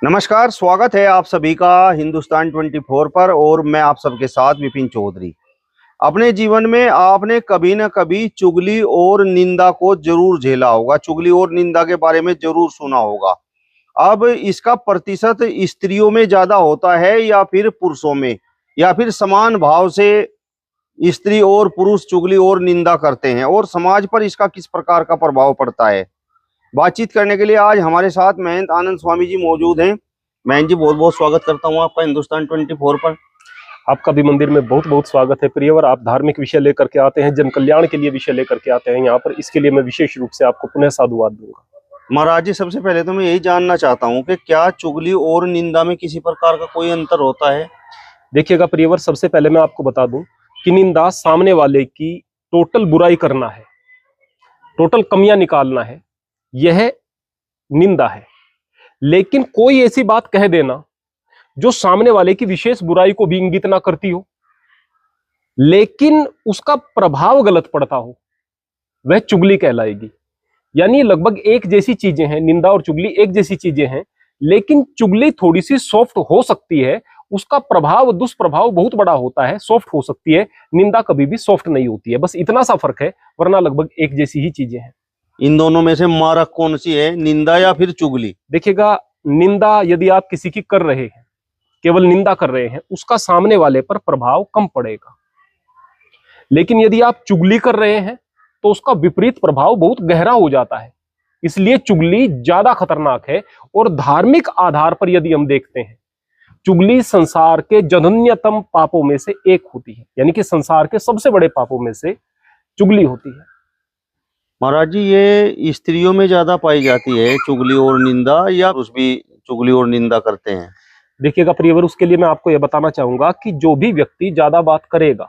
नमस्कार, स्वागत है आप सभी का हिंदुस्तान 24 पर। और मैं आप सबके साथ विपिन चौधरी। अपने जीवन में आपने कभी न कभी चुगली और निंदा को जरूर झेला होगा, चुगली और निंदा के बारे में जरूर सुना होगा। अब इसका प्रतिशत स्त्रियों में ज्यादा होता है या फिर पुरुषों में, या फिर समान भाव से स्त्री और पुरुष चुगली और निंदा करते हैं, और समाज पर इसका किस प्रकार का प्रभाव पड़ता है। बातचीत करने के लिए आज हमारे साथ महंत आनंद स्वामी जी मौजूद हैं। महंत जी, बहुत बहुत स्वागत करता हूं आपका हिंदुस्तान 24 पर। आपका भी मंदिर में बहुत बहुत स्वागत है प्रियवर। आप धार्मिक विषय लेकर के आते हैं, जन कल्याण के लिए विषय लेकर के आते हैं यहाँ पर, इसके लिए मैं विशेष रूप से आपको पुनः साधुवाद दूंगा। महाराज जी, सबसे पहले तो मैं यही जानना चाहता हूँ कि क्या चुगली और निंदा में किसी प्रकार का कोई अंतर होता है। देखिएगा प्रियवर, सबसे पहले मैं आपको बता दूं कि निंदा सामने वाले की टोटल बुराई करना है, टोटल कमियां निकालना है, यह निंदा है। लेकिन कोई ऐसी बात कह देना जो सामने वाले की विशेष बुराई को भी इंगित ना करती हो, लेकिन उसका प्रभाव गलत पड़ता हो, वह चुगली कहलाएगी। यानी लगभग एक जैसी चीजें हैं, निंदा और चुगली एक जैसी चीजें हैं, लेकिन चुगली थोड़ी सी सॉफ्ट हो सकती है, उसका प्रभाव दुष्प्रभाव बहुत बड़ा होता है, सॉफ्ट हो सकती है। निंदा कभी भी सॉफ्ट नहीं होती है, बस इतना सा फर्क है, वरना लगभग एक जैसी ही चीजें हैं। इन दोनों में से मारक कौन सी है, निंदा या फिर चुगली? देखिएगा, निंदा यदि आप किसी की कर रहे हैं, केवल निंदा कर रहे हैं, उसका सामने वाले पर प्रभाव कम पड़ेगा। लेकिन यदि आप चुगली कर रहे हैं तो उसका विपरीत प्रभाव बहुत गहरा हो जाता है। इसलिए चुगली ज्यादा खतरनाक है। और धार्मिक आधार पर यदि हम देखते हैं, चुगली संसार के जघन्यतम पापों में से एक होती है, यानी कि संसार के सबसे बड़े पापों में से चुगली होती है। महाराज जी, ये स्त्रियों में ज्यादा पाई जाती है चुगली और निंदा, या पुरुष भी चुगली और निंदा करते हैं? देखिएगा प्रियवर, उसके लिए मैं आपको यह बताना चाहूंगा कि जो भी व्यक्ति ज्यादा बात करेगा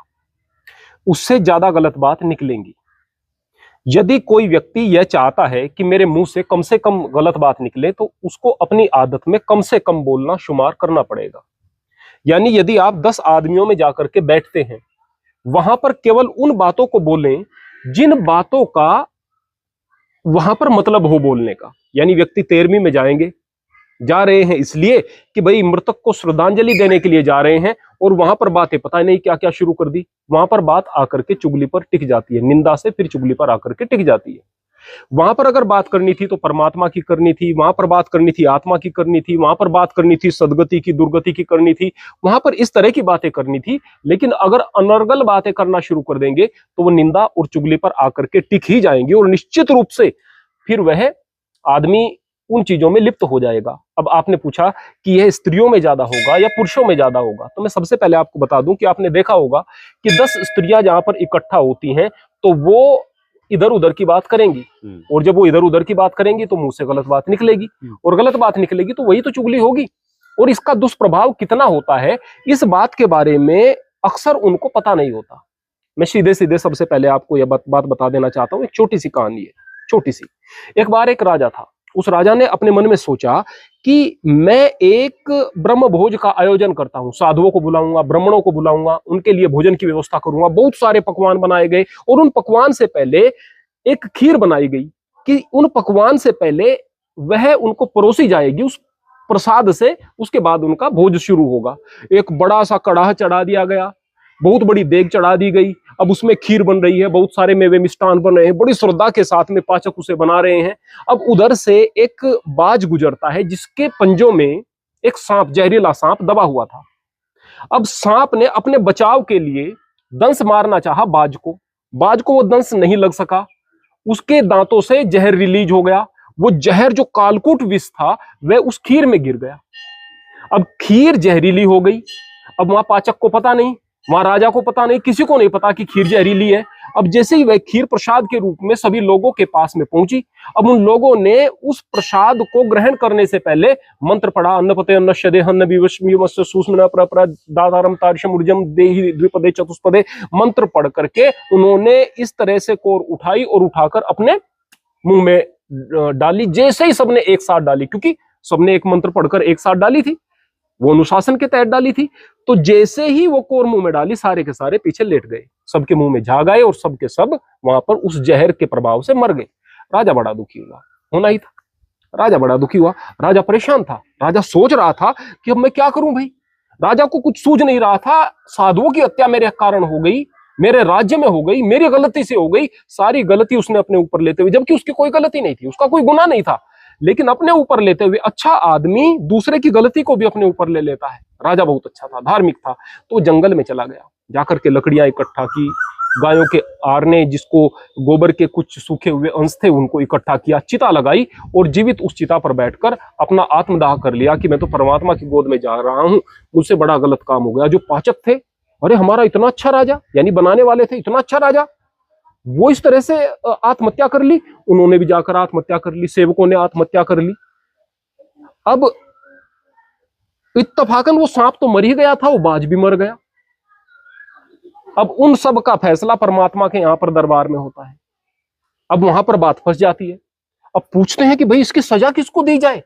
उससे ज्यादा गलत बात निकलेंगी। यदि कोई व्यक्ति यह चाहता है कि मेरे मुंह से कम गलत बात निकले, तो उसको अपनी आदत में कम से कम बोलना शुमार करना पड़ेगा। यानी यदि आप 10 आदमियों में जाकर के बैठते हैं, वहां पर केवल उन बातों को बोलें जिन बातों का वहां पर मतलब हो बोलने का। यानी व्यक्ति 13वीं में जा रहे हैं इसलिए कि भाई मृतक को श्रद्धांजलि देने के लिए जा रहे हैं, और वहां पर बातें पता नहीं क्या क्या शुरू कर दी, वहां पर बात आकर के चुगली पर टिक जाती है, निंदा से फिर चुगली पर आकर के टिक जाती है। वहां पर अगर बात करनी थी तो परमात्मा की करनी थी, वहां पर बात करनी थी आत्मा की करनी थी, वहां पर बात करनी थी सदगति की दुर्गति की करनी थी, वहां पर इस तरह की बातें करनी थी। लेकिन अगर अनर्गल बातें करना शुरू कर देंगे तो वो निंदा और चुगली पर आकर के टिक ही जाएंगे, और निश्चित रूप से फिर वह आदमी उन चीजों में लिप्त हो जाएगा। अब आपने पूछा कि यह स्त्रियों में ज्यादा होगा या पुरुषों में ज्यादा होगा, तो मैं सबसे पहले आपको बता दूं कि आपने देखा होगा कि 10 स्त्रियां जहां पर इकट्ठा होती हैं तो वो इधर उधर की बात करेंगी, और जब वो इधर उधर की बात करेंगी तो मुंह से गलत बात निकलेगी, और गलत बात निकलेगी तो वही तो चुगली होगी। और इसका दुष्प्रभाव कितना होता है, इस बात के बारे में अक्सर उनको पता नहीं होता। मैं सीधे सीधे सबसे पहले आपको यह बात बता देना चाहता हूं। एक छोटी सी कहानी है, छोटी सी। एक बार एक राजा था, उस राजा ने अपने मन में सोचा कि मैं एक ब्रह्म भोज का आयोजन करता हूं, साधुओं को बुलाऊंगा, ब्राह्मणों को बुलाऊंगा, उनके लिए भोजन की व्यवस्था करूंगा। बहुत सारे पकवान बनाए गए, और उन पकवान से पहले एक खीर बनाई गई कि उन पकवान से पहले वह उनको परोसी जाएगी उस प्रसाद से, उसके बाद उनका भोज शुरू होगा। एक बड़ा सा कड़ाह चढ़ा दिया गया, बहुत बड़ी देग चढ़ा दी गई। अब उसमें खीर बन रही है, बहुत सारे मेवे मिष्टान बन रहे हैं, बड़ी श्रद्धा के साथ में पाचक उसे बना रहे हैं। अब उधर से एक बाज गुजरता है जिसके पंजों में एक सांप, जहरीला सांप दबा हुआ था। अब सांप ने अपने बचाव के लिए दंश मारना चाहा बाज को वो दंश नहीं लग सका, उसके दांतों से जहर रिलीज हो गया। वो जहर जो कालकूट विष था वह उस खीर में गिर गया। अब खीर जहरीली हो गई। अब वहां पाचक को पता नहीं, वहां राजा को पता नहीं, किसी को नहीं पता कि खीर जहरीली है। अब जैसे ही वह खीर प्रसाद के रूप में सभी लोगों के पास में पहुंची, अब उन लोगों ने उस प्रसाद को ग्रहण करने से पहले मंत्र पढ़ा, अन्नपते अन्नश्यदे हन्न विवस्मिवस्य सुस्मिना दातारम तारिशम ऊर्जम देहि द्विपदे चतुष्पदे। मंत्र पढ़ करके उन्होंने इस तरह से कोर उठाई और उठाकर अपने मुंह में डाली। जैसे ही सबने एक साथ डाली, क्योंकि सबने एक मंत्र पढ़कर एक साथ डाली थी, वो अनुशासन के तहत डाली थी, तो जैसे ही वो कोर मुंह में डाली, सारे के सारे पीछे लेट गए, सबके मुंह में जा गए, और सबके सब वहां पर उस जहर के प्रभाव से मर गए। राजा बड़ा दुखी हुआ, होना ही था। राजा बड़ा दुखी हुआ, राजा परेशान था, राजा सोच रहा था कि अब मैं क्या करूं भाई। राजा को कुछ सूझ नहीं रहा था, साधुओं की हत्या मेरे कारण हो गई, मेरे राज्य में हो गई, मेरी गलती से हो गई, सारी गलती उसने अपने ऊपर लेते हुए, जबकि उसकी कोई गलती नहीं थी, उसका कोई गुनाह नहीं था, लेकिन अपने ऊपर लेते हुए। अच्छा आदमी दूसरे की गलती को भी अपने ऊपर ले लेता है। राजा बहुत अच्छा था, धार्मिक था, तो जंगल में चला गया, जाकर के लकड़ियां इकट्ठा की, गायों के आरने जिसको गोबर के कुछ सूखे हुए अंश थे उनको इकट्ठा किया, चिता लगाई और जीवित उस चिता पर बैठकर अपना आत्मदाह कर लिया कि मैं तो परमात्मा की गोद में जा रहा हूं, मुझसे बड़ा गलत काम हो गया। जो पाचक थे, अरे हमारा इतना अच्छा राजा, यानी बनाने वाले थे, इतना अच्छा राजा, वो इस तरह से आत्महत्या कर ली। उन्होंने भी जाकर आत्महत्या कर ली, सेवकों ने आत्महत्या कर ली। अब इत्तफाकन वो सांप तो मर ही गया था, वो बाज भी मर गया। अब उन सब का फैसला परमात्मा के यहां पर दरबार में होता है। अब वहां पर बात फंस जाती है। अब पूछते हैं कि भाई इसकी सजा किसको दी जाए।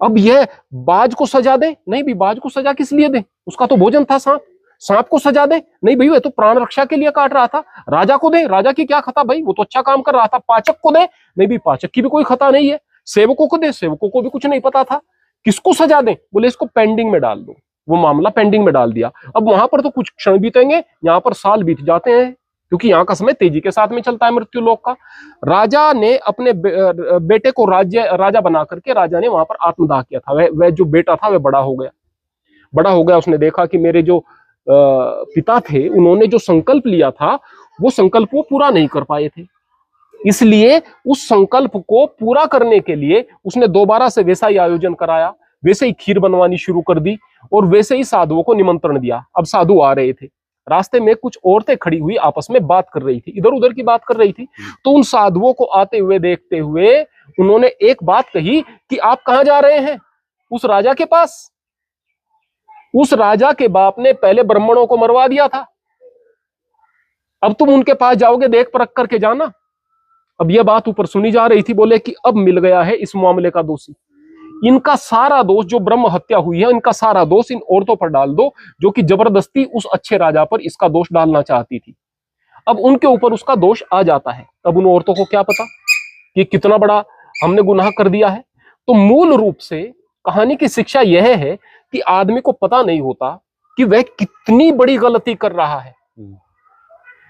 अब यह बाज को सजा दे, नहीं भी, बाज को सजा किस लिए दे, उसका तो भोजन था सांप। सांप को सजा दे, नहीं भाई वो तो प्राण रक्षा के लिए काट रहा था। राजा को दे, राजा की क्या खता भाई, वो तो अच्छा काम कर रहा था। पाचक को दे, नहीं भी, पाचक की भी कोई खता नहीं है। सेवकों को दे, सेवकों को भी कुछ नहीं पता था। किसको सजा दे, बोले इसको पेंडिंग में डाल दो। वो मामला पेंडिंग में डाल दिया। अब वहां पर तो कुछ क्षण बीतेंगे, यहाँ पर साल बीत जाते हैं, क्योंकि यहाँ का समय तेजी के साथ में चलता है मृत्यु लोक का। राजा ने अपने बेटे को राजा बना करके राजा ने वहां पर आत्मदाह किया था। वह जो बेटा था वह बड़ा हो गया, बड़ा हो गया। उसने देखा कि मेरे जो पिता थे उन्होंने जो संकल्प लिया था वो संकल्प वो पूरा नहीं कर पाए थे, इसलिए उस संकल्प को पूरा करने के लिए उसने दोबारा से वैसा ही आयोजन कराया, वैसे ही खीर बनवानी शुरू कर दी और वैसे ही साधुओं को निमंत्रण दिया। अब साधु आ रहे थे, रास्ते में कुछ औरतें खड़ी हुई आपस में बात कर रही थी, इधर उधर की बात कर रही थी। तो उन साधुओं को आते हुए देखते हुए उन्होंने एक बात कही कि आप कहां जा रहे हैं? उस राजा के पास। उस राजा के बाप ने पहले ब्राह्मणों को मरवा दिया था, अब तुम उनके पास जाओगे, देख परख करके जाना। अब यह बात ऊपर सुनी जा रही थी। बोले कि अब मिल गया है इस मामले का दोषी, इनका सारा दोष, जो ब्रह्म हत्या हुई है, इनका सारा दोष इन औरतों पर डाल दो, जो कि जबरदस्ती उस अच्छे राजा पर इसका दोष डालना चाहती थी। अब उनके ऊपर उसका दोष आ जाता है। अब उन औरतों को क्या पता कि कितना बड़ा हमने गुनाह कर दिया है। तो मूल रूप से कहानी की शिक्षा यह है कि आदमी को पता नहीं होता कि वह कितनी बड़ी गलती कर रहा है,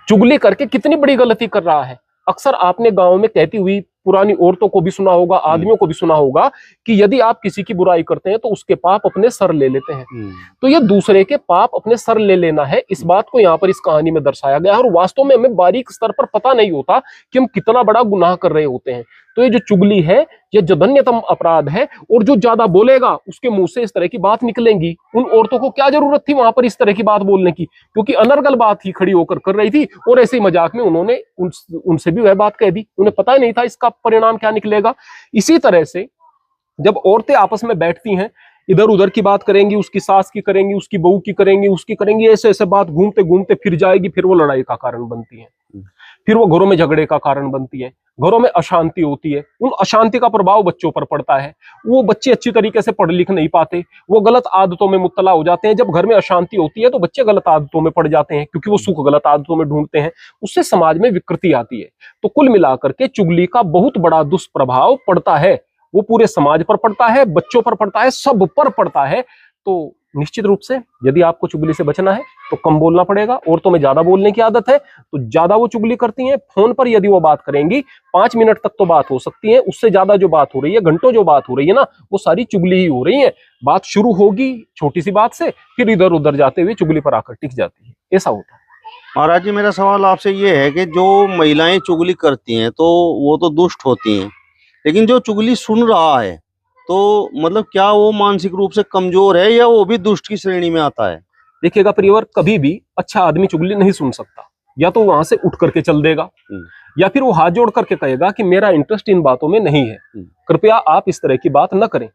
चुगली करके कितनी बड़ी गलती कर रहा है। अक्सर आपने गांव में कहती हुई पुरानी औरतों को भी सुना होगा, आदमियों को भी सुना होगा कि यदि आप किसी की बुराई करते हैं तो उसके पाप अपने सर ले लेते हैं। तो ये दूसरे के पाप अपने सर ले लेना है, इस बात को यहाँ पर इस कहानी में दर्शाया गया है। और वास्तव में हमें बारीक स्तर पर पता नहीं होता कि हम कितना बड़ा गुनाह कर रहे होते हैं। तो ये जो चुगली है ये जघन्यतम अपराध है, और जो ज्यादा बोलेगा उसके मुंह से इस तरह की बात निकलेंगी। उन औरतों को क्या जरूरत थी वहां पर इस तरह की बात बोलने की, क्योंकि अनर्गल बात ही खड़ी होकर कर रही थी, और ऐसे ही मजाक में उन्होंने उनसे भी वह बात कह दी। उन्हें पता ही नहीं था इसका परिणाम क्या निकलेगा। इसी तरह से जब औरतें आपस में बैठती हैं, इधर उधर की बात करेंगी, उसकी सास की करेंगी, उसकी बहू की करेंगी, उसकी करेंगी, ऐसे ऐसे बात घूमते घूमते फिर जाएगी, फिर वो लड़ाई का कारण बनती है, फिर वो घरों में झगड़े का कारण बनती है, घरों में अशांति होती है। उन अशांति का प्रभाव बच्चों पर पड़ता है, वो बच्चे अच्छी तरीके से पढ़ लिख नहीं पाते, वो गलत आदतों में मुब्तला हो जाते हैं। जब घर में अशांति होती है तो बच्चे गलत आदतों में पड़ जाते हैं, क्योंकि वो सुख गलत आदतों में ढूंढते हैं, उससे समाज में विकृति आती है। तो कुल मिलाकर के चुगली का बहुत बड़ा दुष्प्रभाव पड़ता है, वो पूरे समाज पर पड़ता है, बच्चों पर पड़ता है, सब पर पड़ता है। तो निश्चित रूप से यदि आपको चुगली से बचना है तो कम बोलना पड़ेगा। औरतों में ज्यादा बोलने की आदत है तो ज्यादा वो चुगली करती हैं। फोन पर यदि वो बात करेंगी 5 मिनट तक तो बात हो सकती है, उससे ज्यादा जो बात हो रही है, घंटों जो बात हो रही है ना, वो सारी चुगली ही हो रही है। बात शुरू होगी छोटी सी बात से, फिर इधर उधर जाते हुए चुगली पर आकर टिक जाती है, ऐसा होता है। महाराज जी, मेरा सवाल आपसे ये है कि जो महिलाएं चुगली करती हैं तो वो तो दुष्ट होती हैं, लेकिन जो चुगली सुन रहा है तो मतलब क्या वो मानसिक रूप से कमजोर है या वो भी दुष्ट की श्रेणी में आता है? देखिएगा प्रियवर, कभी भी अच्छा आदमी चुगली नहीं सुन सकता। या तो वहां से उठ करके चल देगा, या फिर वो हाथ जोड़ करके कहेगा कि मेरा इंटरेस्ट इन बातों में नहीं है, कृपया आप इस तरह की बात न करें।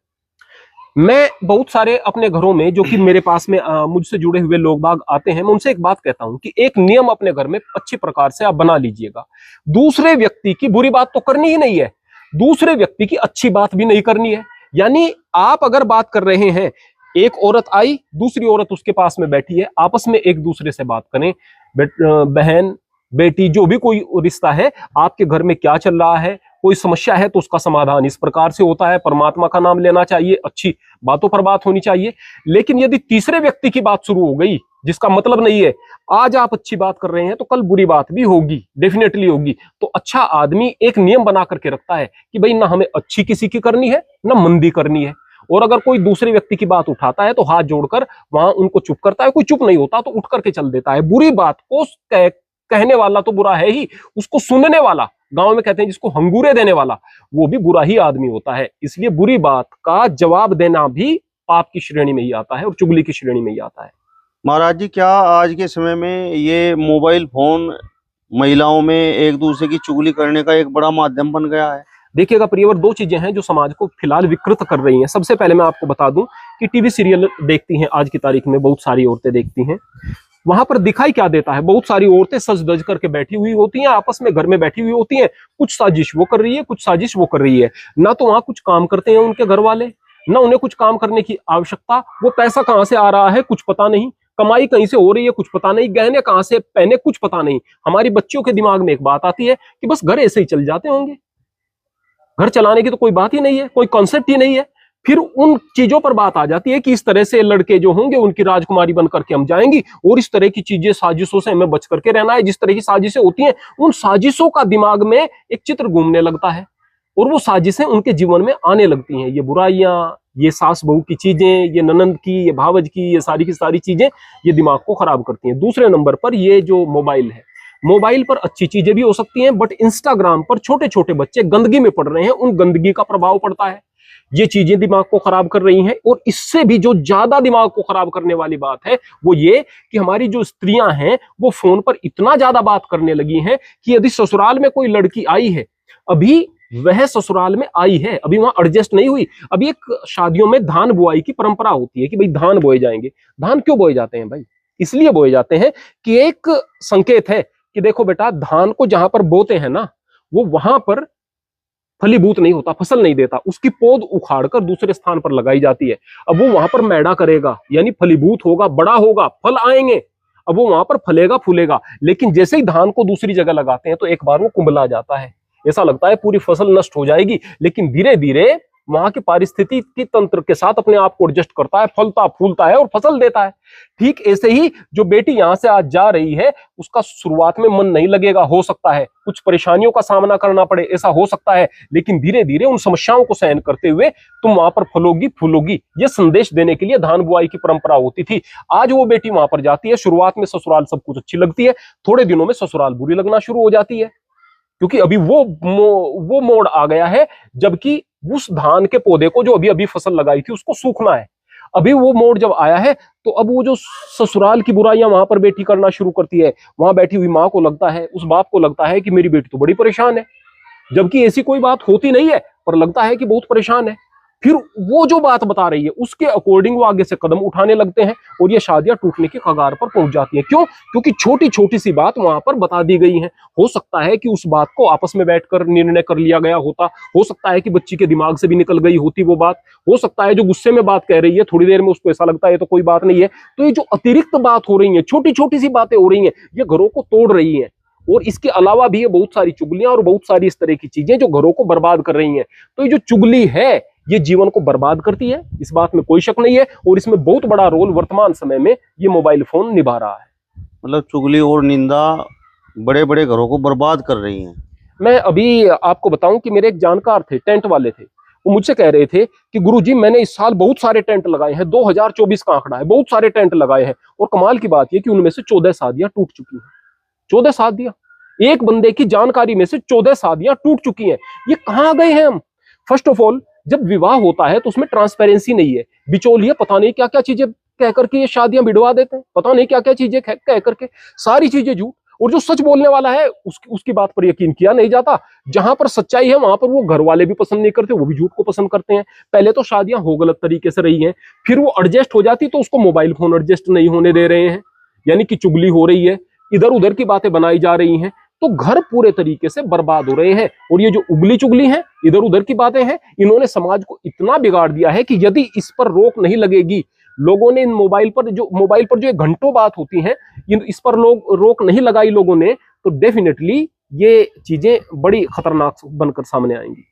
मैं बहुत सारे अपने घरों में, जो कि मेरे पास में मुझसे जुड़े हुए लोग बाग आते हैं, मैं उनसे एक बात कहता हूं कि एक नियम अपने घर में अच्छी प्रकार से आप बना लीजिएगा। दूसरे व्यक्ति की बुरी बात तो करनी ही नहीं है, दूसरे व्यक्ति की अच्छी बात भी नहीं करनी है। यानी आप अगर बात कर रहे हैं, एक औरत आई, दूसरी औरत उसके पास में बैठी है, आपस में एक दूसरे से बात करें। बहन बेटी जो भी कोई रिश्ता है, आपके घर में क्या चल रहा है, कोई समस्या है तो उसका समाधान इस प्रकार से होता है, परमात्मा का नाम लेना चाहिए, अच्छी बातों पर बात होनी चाहिए। लेकिन यदि तीसरे व्यक्ति की बात शुरू हो गई, जिसका मतलब नहीं है, आज आप अच्छी बात कर रहे हैं तो कल बुरी बात भी होगी, डेफिनेटली होगी। तो अच्छा आदमी एक नियम बना करके रखता है कि भाई ना हमें अच्छी किसी की करनी है ना मंदी करनी है, और अगर कोई दूसरे व्यक्ति की बात उठाता है तो हाथ जोड़कर वहां उनको चुप करता है। कोई चुप नहीं होता तो उठ करके चल देता है। बुरी बात को कहने वाला तो बुरा है ही, उसको सुनने वाला, गांव में कहते हैं जिसको हंगूरे देने वाला, वो भी बुरा ही आदमी होता है। इसलिए बुरी बात का जवाब देना भी पाप की श्रेणी में ही आता है और चुगली की श्रेणी में ही आता है। महाराज जी, क्या आज के समय में ये मोबाइल फोन महिलाओं में एक दूसरे की चुगली करने का एक बड़ा माध्यम बन गया है? देखिएगा प्रियवर, दो चीजें हैं जो समाज को फिलहाल विकृत कर रही हैं। सबसे पहले मैं आपको बता दूं कि टीवी सीरियल देखती हैं आज की तारीख में बहुत सारी औरतें देखती हैं। वहां पर दिखाई क्या देता है, बहुत सारी औरतें सज धज करके बैठी हुई होती हैं, आपस में घर में बैठी हुई होती हैं। कुछ साजिश वो कर रही है, कुछ साजिश वो कर रही है। ना तो वहां कुछ काम करते हैं उनके घर वाले, ना उन्हें कुछ काम करने की आवश्यकता। वो पैसा कहां से आ रहा है कुछ पता नहीं, कमाई कहीं से हो रही है कुछ पता नहीं, गहने कहां से पहने कुछ पता नहीं। हमारी बच्चियों के दिमाग में एक बात आती है कि बस घर ऐसे ही चल जाते होंगे, घर चलाने की तो कोई बात ही नहीं है, कोई कॉन्सेप्ट ही नहीं है। फिर उन चीजों पर बात आ जाती है कि इस तरह से लड़के जो होंगे उनकी राजकुमारी बन करके हम जाएंगी, और इस तरह की चीजें, साजिशों से हमें बच करके रहना है। जिस तरह की साजिशें होती हैं, उन साजिशों का दिमाग में एक चित्र घूमने लगता है, और वो साजिशें उनके जीवन में आने लगती हैं। ये बुराइयां, ये सास बहू की चीजें, ये ननंद की, ये भावज की, ये सारी की सारी चीजें ये दिमाग को खराब करती हैं। दूसरे नंबर पर ये जो मोबाइल है, मोबाइल पर अच्छी चीजें भी हो सकती हैं, बट इंस्टाग्राम पर छोटे छोटे बच्चे गंदगी में पड़ रहे हैं, उन गंदगी का प्रभाव पड़ता है। ये चीजें दिमाग को खराब कर रही हैं। और इससे भी जो ज्यादा दिमाग को खराब करने वाली बात है वो ये कि हमारी जो स्त्रियां हैं वो फोन पर इतना ज्यादा बात करने लगी हैं कि यदि ससुराल में कोई लड़की आई है, अभी वह ससुराल में आई है, अभी वहां एडजस्ट नहीं हुई। अभी एक शादियों में धान बुआई की परंपरा होती है कि भाई धान बोए जाएंगे। धान क्यों बोए जाते हैं भाई? इसलिए बोए जाते हैं कि एक संकेत है कि देखो बेटा, धान को जहां पर बोते हैं ना, वो वहां पर फलीभूत नहीं होता, फसल नहीं देता, उसकी पौध उखाड़कर दूसरे स्थान पर लगाई जाती है। अब वो वहां पर मैडा करेगा, यानी फलीभूत होगा, बड़ा होगा, फल आएंगे, अब वो वहां पर फलेगा फूलेगा। लेकिन जैसे ही धान को दूसरी जगह लगाते हैं तो एक बार वो कुंबला जाता है, ऐसा लगता है पूरी फसल नष्ट हो जाएगी। लेकिन धीरे धीरे वहां के पारिस्थितिकी तंत्र के साथ अपने आप को एडजस्ट करता है, फलता फूलता है और फसल देता है। ठीक ऐसे ही जो बेटी यहां से आज जा रही है, उसका शुरुआत में मन नहीं लगेगा, हो सकता है कुछ परेशानियों का सामना करना पड़े, ऐसा हो सकता है, लेकिन धीरे धीरे उन समस्याओं को सहन करते हुए तुम वहां पर फलोगी फूलोगी, ये संदेश देने के लिए धान बुआई की परंपरा होती थी। आज वो बेटी वहां पर जाती है, शुरुआत में ससुराल सब कुछ अच्छी लगती है, थोड़े दिनों में ससुराल बुरी लगना शुरू हो जाती है, क्योंकि अभी वो मोड़ आ गया है जबकि उस धान के पौधे को, जो अभी अभी फसल लगाई थी, उसको सूखना है। अभी वो मोड़ जब आया है तो अब वो जो ससुराल की बुराइयां वहां पर बेटी करना शुरू करती है, वहां बैठी हुई माँ को लगता है, उस बाप को लगता है कि मेरी बेटी तो बड़ी परेशान है, जबकि ऐसी कोई बात होती नहीं है, पर लगता है कि बहुत परेशान है। फिर वो जो बात बता रही है उसके अकॉर्डिंग वो आगे से कदम उठाने लगते हैं, और ये शादियां टूटने की कगार पर पहुंच जाती हैं। क्यों? क्योंकि छोटी छोटी सी बात वहां पर बता दी गई है। हो सकता है कि उस बात को आपस में बैठकर निर्णय कर लिया गया होता, हो सकता है कि बच्ची के दिमाग से भी निकल गई होती वो बात, हो सकता है जो गुस्से में बात कह रही है थोड़ी देर में उसको ऐसा लगता है तो कोई बात नहीं है। तो ये जो अतिरिक्त बात हो रही है, छोटी छोटी सी बातें हो रही हैं, ये घरों को तोड़ रही हैं। और इसके अलावा भी ये बहुत सारी चुगलियां और बहुत सारी इस तरह की चीजें जो घरों को बर्बाद कर रही हैं। तो ये जो चुगली है ये जीवन को बर्बाद करती है, इस बात में कोई शक नहीं है, और इसमें बहुत बड़ा रोल वर्तमान समय में ये मोबाइल फोन निभा रहा है। मतलब चुगली और निंदा बड़े बड़े घरों को बर्बाद कर रही हैं। मैं अभी आपको बताऊं कि मेरे एक जानकार थे, टेंट वाले थे, वो मुझसे कह रहे थे कि गुरुजी मैंने इस साल बहुत सारे टेंट लगाए हैं, 2024 का आंकड़ा है, बहुत सारे टेंट लगाए हैं, और कमाल की बात यह कि उनमें से 14 शादियां टूट चुकी हैं। 14 शादियां, एक बंदे की जानकारी में से 14 शादियां टूट चुकी हैं। ये कहां गए हैं हम? फर्स्ट ऑफ ऑल, जब विवाह होता है तो उसमें ट्रांसपेरेंसी नहीं है। बिचौलिए पता नहीं क्या क्या चीजें कह करके ये शादियां भिड़वा देते हैं, पता नहीं क्या क्या चीजें कह करके, सारी चीजें झूठ। और जो सच बोलने वाला है उसकी बात पर यकीन किया नहीं जाता। जहां पर सच्चाई है वहां पर वो घर वाले भी पसंद नहीं करते, वो भी झूठ को पसंद करते हैं। पहले तो शादियां हो गलत तरीके से रही हैं, फिर वो एडजस्ट हो जाती तो उसको मोबाइल फोन एडजस्ट नहीं होने दे रहे हैं, यानी कि चुगली हो रही है, इधर उधर की बातें बनाई जा रही हैं, तो घर पूरे तरीके से बर्बाद हो रहे हैं। और ये जो उगली चुगली है, इधर उधर की बातें हैं, इन्होंने समाज को इतना बिगाड़ दिया है कि यदि इस पर रोक नहीं लगेगी, लोगों ने इन मोबाइल पर जो घंटों बात होती है, इस पर लोग रोक नहीं लगाई लोगों ने, तो डेफिनेटली ये चीजें बड़ी खतरनाक बनकर सामने आएंगी।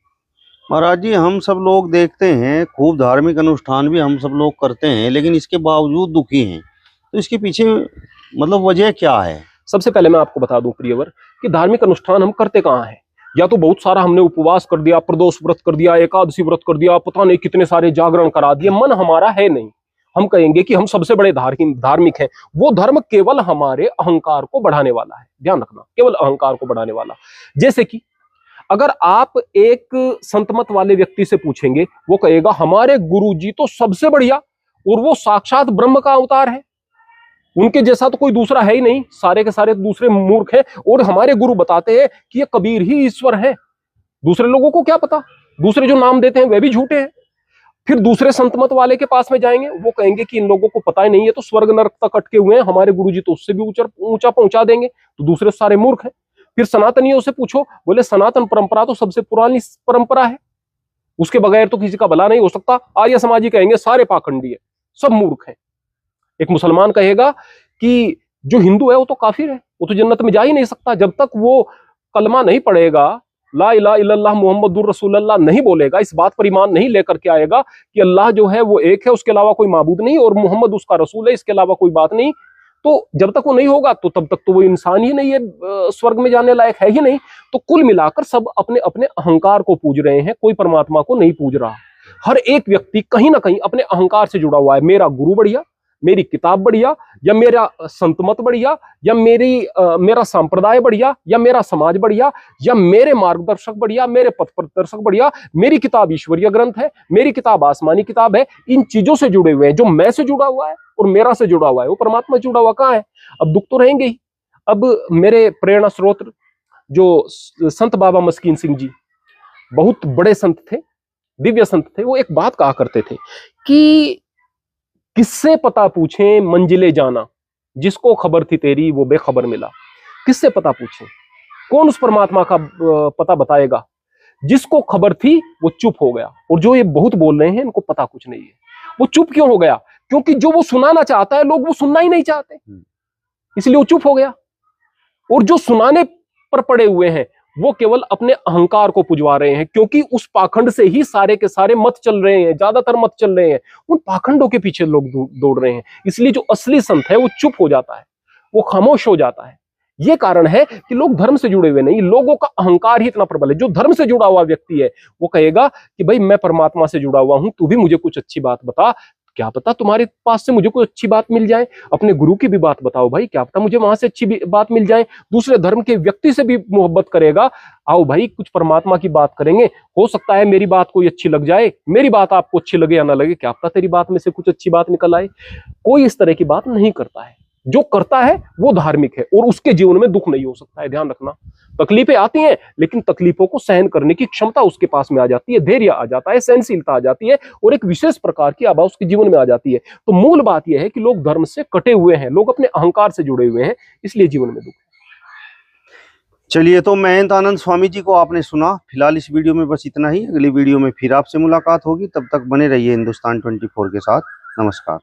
महाराज जी, हम सब लोग देखते हैं, खूब धार्मिक अनुष्ठान भी हम सब लोग करते हैं, लेकिन इसके बावजूद दुखी हैं। तो इसके पीछे मतलब वजह क्या है? सबसे पहले मैं आपको बता दूं प्रियवर कि धार्मिक अनुष्ठान हम करते कहाँ हैं। या तो बहुत सारा हमने उपवास कर दिया, प्रदोष व्रत कर दिया, एकादशी व्रत कर दिया, पता नहीं कितने सारे जागरण करा दिए, मन हमारा है नहीं। हम कहेंगे कि हम सबसे बड़े धार्मिक हैं। वो धर्म केवल हमारे अहंकार को बढ़ाने वाला है, ध्यान रखना, केवल अहंकार को बढ़ाने वाला। जैसे कि अगर आप एक संतमत वाले व्यक्ति से पूछेंगे, वो कहेगा हमारे गुरुजी तो सबसे बढ़िया और वो साक्षात ब्रह्म का अवतार है, उनके जैसा तो कोई दूसरा है ही नहीं, सारे के सारे दूसरे मूर्ख हैं, और हमारे गुरु बताते हैं कि ये कबीर ही ईश्वर है। दूसरे लोगों को क्या पता, दूसरे जो नाम देते हैं वे भी झूठे हैं। फिर दूसरे संतमत वाले के पास में जाएंगे, वो कहेंगे कि इन लोगों को पता ही नहीं है, तो स्वर्ग नरक तक अटके हुए हैं, हमारे गुरुजी तो उससे भी ऊंचा पहुंचा देंगे, तो दूसरे सारे मूर्ख हैं। फिर सनातनियों से पूछो, बोले सनातन परंपरा तो सबसे पुरानी परंपरा है, उसके बगैर तो किसी का भला नहीं हो सकता। आर्य समाजी कहेंगे सारे पाखंडी है, सब मूर्ख हैं। एक मुसलमान कहेगा कि जो हिंदू है वो तो काफिर है, वो तो जन्नत में जा ही नहीं सकता। जब तक वो कलमा नहीं पढ़ेगा, ला इलाहा इल्लल्लाह मुहम्मदुर रसूलुल्लाह नहीं बोलेगा, इस बात पर ईमान नहीं लेकर के आएगा कि अल्लाह जो है वो एक है, उसके अलावा कोई माबूद नहीं, और मोहम्मद उसका रसूल है, इसके अलावा कोई बात नहीं, तो जब तक वो नहीं होगा तो तब तक तो वो इंसान ही नहीं है, स्वर्ग में जाने लायक है ही नहीं। तो कुल मिलाकर सब अपने अपने अहंकार को पूज रहे हैं, कोई परमात्मा को नहीं पूज रहा। हर एक व्यक्ति कहीं ना कहीं अपने अहंकार से जुड़ा हुआ है। मेरा गुरु बढ़िया, मेरी किताब बढ़िया, या मेरा संतमत बढ़िया, या मेरा संप्रदाय बढ़िया, या मेरा समाज बढ़िया, या मेरे मार्गदर्शक बढ़िया, मेरे पथ प्रदर्शक बढ़िया, मेरी किताब ईश्वरीय ग्रंथ है, मेरी किताब आसमानी किताब है। इन चीजों से जुड़े हुए हैं, जो मैं से जुड़ा हुआ है और मेरा से जुड़ा हुआ है, वो परमात्मा से जुड़ा हुआ कहाँ है? अब दुख तो रहेंगे ही। अब मेरे प्रेरणा स्रोत जो संत बाबा मस्कीन सिंह जी, बहुत बड़े संत थे, दिव्य संत थे, वो एक बात कहा करते थे कि किससे पता पूछें मंजिले जाना, जिसको खबर थी तेरी वो बेखबर मिला। किससे पता पूछें, कौन उस परमात्मा का पता बताएगा? जिसको खबर थी वो चुप हो गया। और जो ये बहुत बोल रहे हैं इनको पता कुछ नहीं है। वो चुप क्यों हो गया? क्योंकि जो वो सुनाना चाहता है लोग वो सुनना ही नहीं चाहते, इसलिए वो चुप हो गया। और जो सुनाने पर पड़े हुए हैं वो केवल अपने अहंकार को पुजवा रहे हैं, क्योंकि उस पाखंड से ही सारे के सारे मत चल रहे हैं, ज्यादातर मत चल रहे हैं, उन पाखंडों के पीछे लोग दौड़ रहे हैं। इसलिए जो असली संत है वो चुप हो जाता है, वो खामोश हो जाता है। ये कारण है कि लोग धर्म से जुड़े हुए नहीं, लोगों का अहंकार ही इतना प्रबल है। जो धर्म से जुड़ा हुआ व्यक्ति है वो कहेगा कि भाई मैं परमात्मा से जुड़ा हुआ हूं, तू भी मुझे कुछ अच्छी बात बता, क्या पता तुम्हारे पास से मुझे कोई अच्छी बात मिल जाए। अपने गुरु की भी बात बताओ भाई, क्या पता मुझे वहां से अच्छी बात मिल जाए। दूसरे धर्म के व्यक्ति से भी मोहब्बत करेगा, आओ भाई कुछ परमात्मा की बात करेंगे, हो सकता है मेरी बात कोई अच्छी लग जाए, मेरी बात आपको अच्छी लगे या ना लगे, क्या पता तेरी बात में से कुछ अच्छी बात निकल आए। कोई इस तरह की बात नहीं करता है। जो करता है वो धार्मिक है और उसके जीवन में दुख नहीं हो सकता है। ध्यान रखना, तकलीफें आती हैं लेकिन तकलीफों को सहन करने की क्षमता उसके पास में आ जाती है, धैर्य आ जाता है, सहनशीलता आ जाती है, और एक विशेष प्रकार की आभा उसके जीवन में आ जाती है। तो मूल बात यह है कि लोग धर्म से कटे हुए हैं, लोग अपने अहंकार से जुड़े हुए हैं, इसलिए जीवन में दुख। चलिए, तो महंत आनंद स्वामी जी को आपने सुना। फिलहाल इस वीडियो में बस इतना ही। अगली वीडियो में फिर आपसे मुलाकात होगी, तब तक बने रहिए हिंदुस्तान 24 के साथ। नमस्कार।